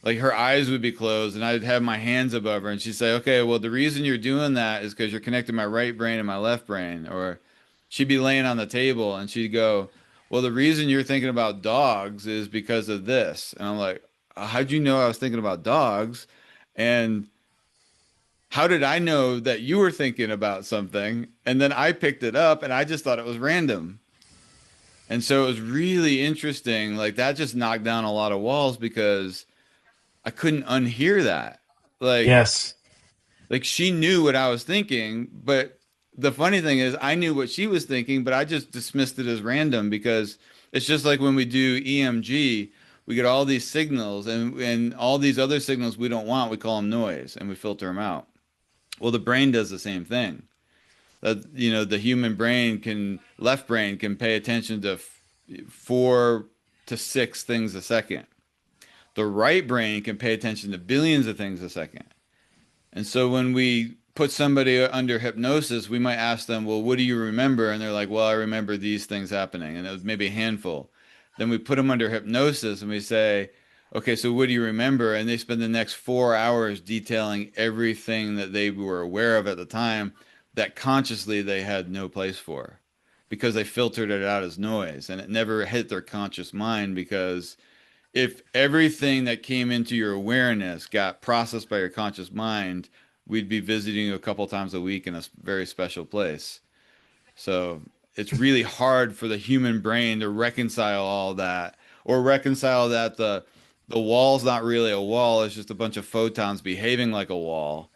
Like her eyes would be closed, and I'd have my hands above her, and she'd say, "Okay, well, the reason you're doing that is because you're connecting my right brain and my left brain." Or she'd be laying on the table, and she'd go, "Well, the reason you're thinking about dogs is because of this." And I'm like, "How'd you know I was thinking about dogs?" And how did I know that you were thinking about something? And then I picked it up and I just thought it was random. And so it was really interesting. Like that just knocked down a lot of walls because I couldn't unhear that. Like Yes. like she knew what I was thinking, but the funny thing is I knew what she was thinking, but I just dismissed it as random because it's just like when we do EMG, we get all these signals and all these other signals we don't want, we call them noise and we filter them out. Well, the brain does the same thing. That the human brain left brain can pay attention to 4 to 6 things a second. The right brain can pay attention to billions of things a second. And so when we put somebody under hypnosis, we might ask them, "Well, what do you remember?" And they're like, "Well, I remember these things happening." And it was maybe a handful. Then we put them under hypnosis and we say, "Okay, so what do you remember?" And they spend the next 4 hours detailing everything that they were aware of at the time that consciously they had no place for because they filtered it out as noise and it never hit their conscious mind. Because if everything that came into your awareness got processed by your conscious mind, we'd be visiting you a couple times a week in a very special place. So it's really hard for the human brain to reconcile all that, or reconcile that the wall's not really a wall, it's just a bunch of photons behaving like a wall.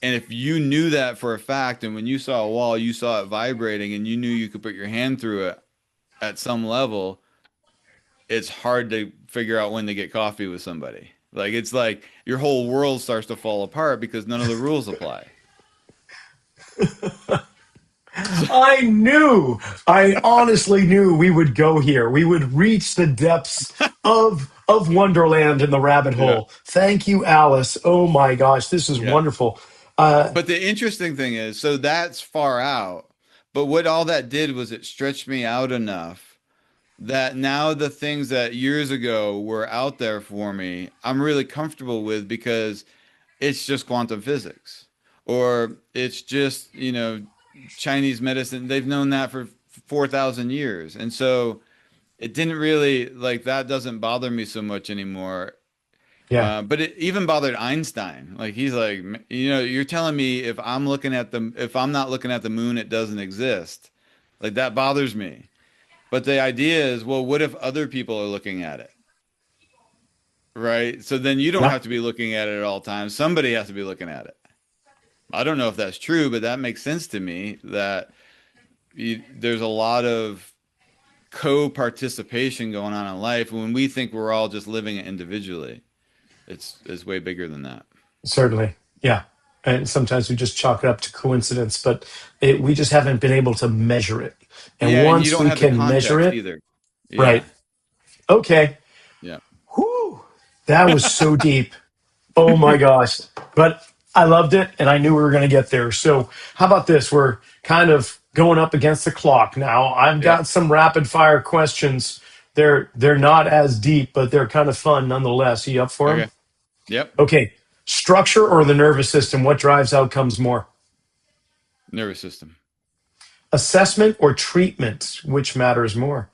And if you knew that for a fact, and when you saw a wall, you saw it vibrating and you knew you could put your hand through it at some level, it's hard to figure out when to get coffee with somebody. Like it's like your whole world starts to fall apart because none of the rules apply. So, I honestly knew we would go here. We would reach the depths of Wonderland in the rabbit yeah, hole. Thank you, Alice. Oh my gosh, this is yeah. wonderful. Uh, But the interesting thing is, so that's far out. But what all that did was it stretched me out enough that now the things that years ago were out there for me, I'm really comfortable with because it's just quantum physics or it's just, Chinese medicine. They've known that for 4,000 years. And so it didn't really like that doesn't bother me so much anymore. Yeah. But it even bothered Einstein. Like he's like, you're telling me if I'm not looking at the moon, it doesn't exist. Like that bothers me. But the idea is, well, what if other people are looking at it? Right? So then you don't Yeah. have to be looking at it at all times. Somebody has to be looking at it. I don't know if that's true, but that makes sense to me that there's a lot of co-participation going on in life when we think we're all just living it individually. It's way bigger than that. Certainly. Yeah. And sometimes we just chalk it up to coincidence, but we just haven't been able to measure it. And Yeah, and you once don't we have the can measure context it, either. right. Yeah. Okay. Yeah. Whew. That was so deep. Oh my gosh. But I loved it and I knew we were going to get there. So, how about this? We're kind of going up against the clock now. I've Yeah. got some rapid fire questions. They're not as deep, but they're kind of fun nonetheless. Are you up for them? Okay. Yep. Okay. Structure or the nervous system? What drives outcomes more? Nervous system. Assessment or treatment? Which matters more?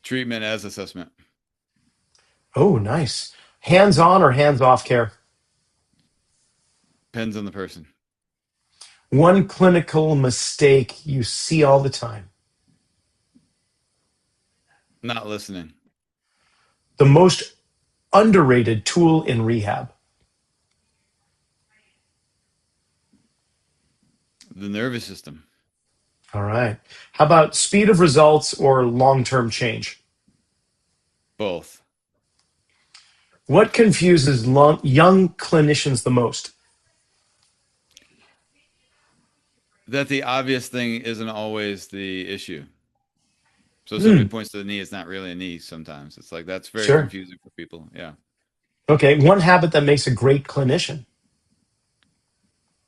Treatment as assessment. Oh, nice. Hands on or hands off care? Depends on the person. One clinical mistake you see all the time. Not listening. The most underrated tool in rehab. The nervous system. All right. How about speed of results or long term change? Both. What confuses young clinicians the most? That the obvious thing isn't always the issue. So somebody Hmm, points to the knee, it's not really a knee sometimes. It's like that's very sure. confusing for people. Yeah. Okay. One habit that makes a great clinician.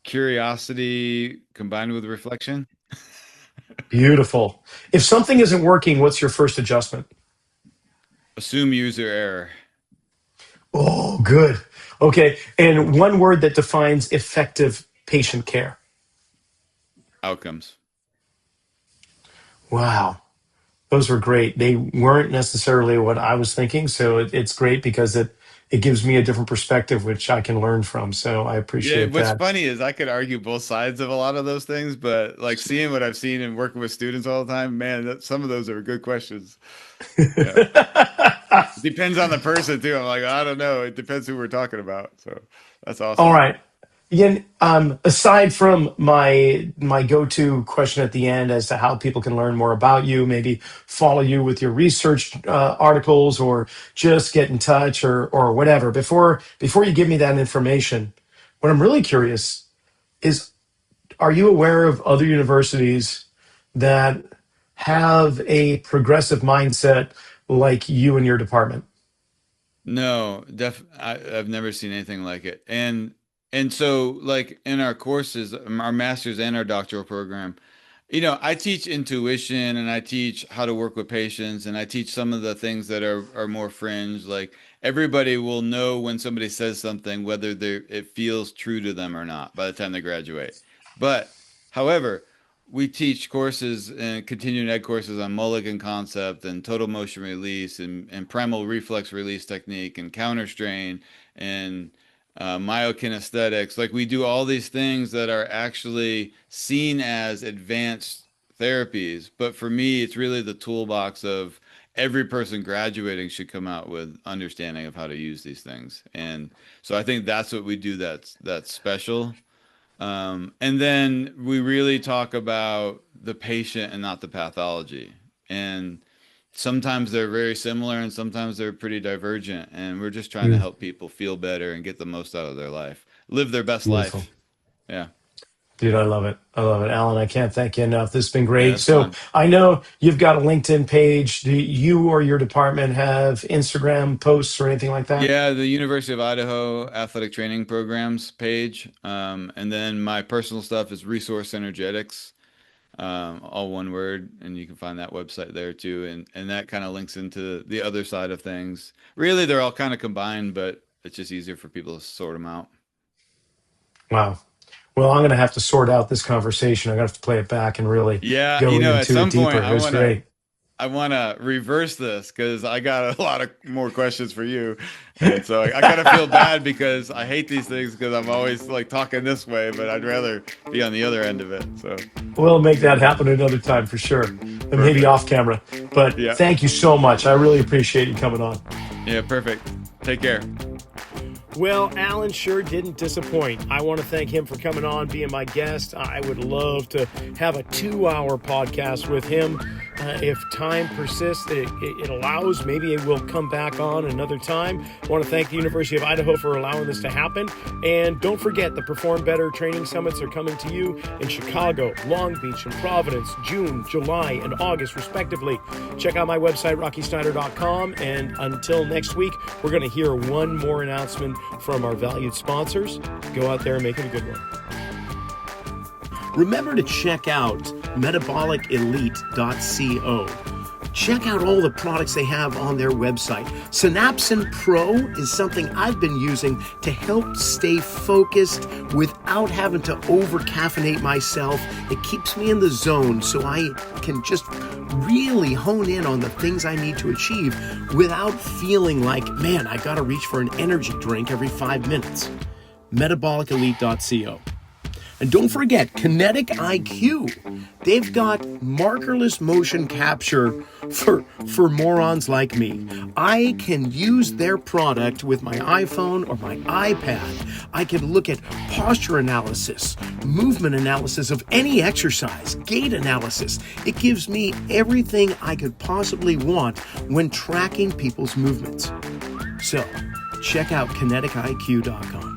Curiosity combined with reflection. Beautiful. If something isn't working, what's your first adjustment? Assume user error. Oh, good. Okay. And one word that defines effective patient care. Outcomes. Wow. Those were great. They weren't necessarily what I was thinking. So it's great because it gives me a different perspective, which I can learn from. So I Yeah, appreciate what's that. funny is I could argue both sides of a lot of those things, but like seeing what I've seen and working with students all the time, man, some of those are good questions. Yeah. It depends on the person too. I'm like, I don't know. It depends who we're talking about. So that's All awesome. right. Again, aside from my go-to question at the end as to how people can learn more about you, maybe follow you with your research articles, or just get in touch, or whatever. Before you give me that information, what I'm really curious is, are you aware of other universities that have a progressive mindset like you and your department? No, I've never seen anything like it. And so like in our courses, our master's and our doctoral program, I teach intuition and I teach how to work with patients and I teach some of the things that are more fringe. Like everybody will know when somebody says something, whether it feels true to them or not by the time they graduate. But however, we teach courses and continuing ed courses on Mulligan concept and total motion release and primal reflex release technique and counter strain and myokinesthetics. Like we do all these things that are actually seen as advanced therapies. But for me, it's really the toolbox of every person graduating should come out with understanding of how to use these things. And so I think that's what we do that's special. And then we really talk about the patient and not the pathology. And sometimes they're very similar and sometimes they're pretty divergent. And we're just trying to Mm, help people feel better and get the most out of their life, live their best beautiful. life. Yeah. Dude, I love it. I love it. Alan, I can't thank you enough. This has been Yeah, great. that's So fun. I know you've got a LinkedIn page. Do you or your department have Instagram posts or anything like that? Yeah, the University of Idaho athletic training programs page. And then my personal stuff is Resource Energetics, all one word, and you can find that website there too. And that kind of links into the other side of things. Really, they're all kind of combined, but it's just easier for people to sort them out. Wow. Well, I'm going to have to sort out this conversation. I'm going to have to play it back and really Yeah, go at into it some point deeper. It I was want to great. I want to reverse this because I got a lot of more questions for you. And so I kind of feel bad because I hate these things because I'm always like talking this way, but I'd rather be on the other end of it. So We'll make that happen another time for sure. And maybe off camera. But yeah. thank you so much. I really appreciate you coming on. Yeah, perfect. Take care. Well, Alan sure didn't disappoint. I want to thank him for coming on, being my guest. I would love to have a 2-hour podcast with him. If time persists, it allows, maybe it will come back on another time. I want to thank the University of Idaho for allowing this to happen. And don't forget, the Perform Better training summits are coming to you in Chicago, Long Beach, and Providence, June, July, and August, respectively. Check out my website, rockysnyder.com. And until next week, we're going to hear one more announcement from our valued sponsors. Go out there and make it a good one. Remember to check out metabolicelite.co. Check out all the products they have on their website. Synapsin Pro is something I've been using to help stay focused without having to over-caffeinate myself. It keeps me in the zone so I can just really hone in on the things I need to achieve without feeling like, man, I gotta reach for an energy drink every 5 minutes. metabolicelite.co. And don't forget, Kinetic IQ. They've got markerless motion capture for morons like me. I can use their product with my iPhone or my iPad. I can look at posture analysis, movement analysis of any exercise, gait analysis. It gives me everything I could possibly want when tracking people's movements. So, check out kinetikiq.com.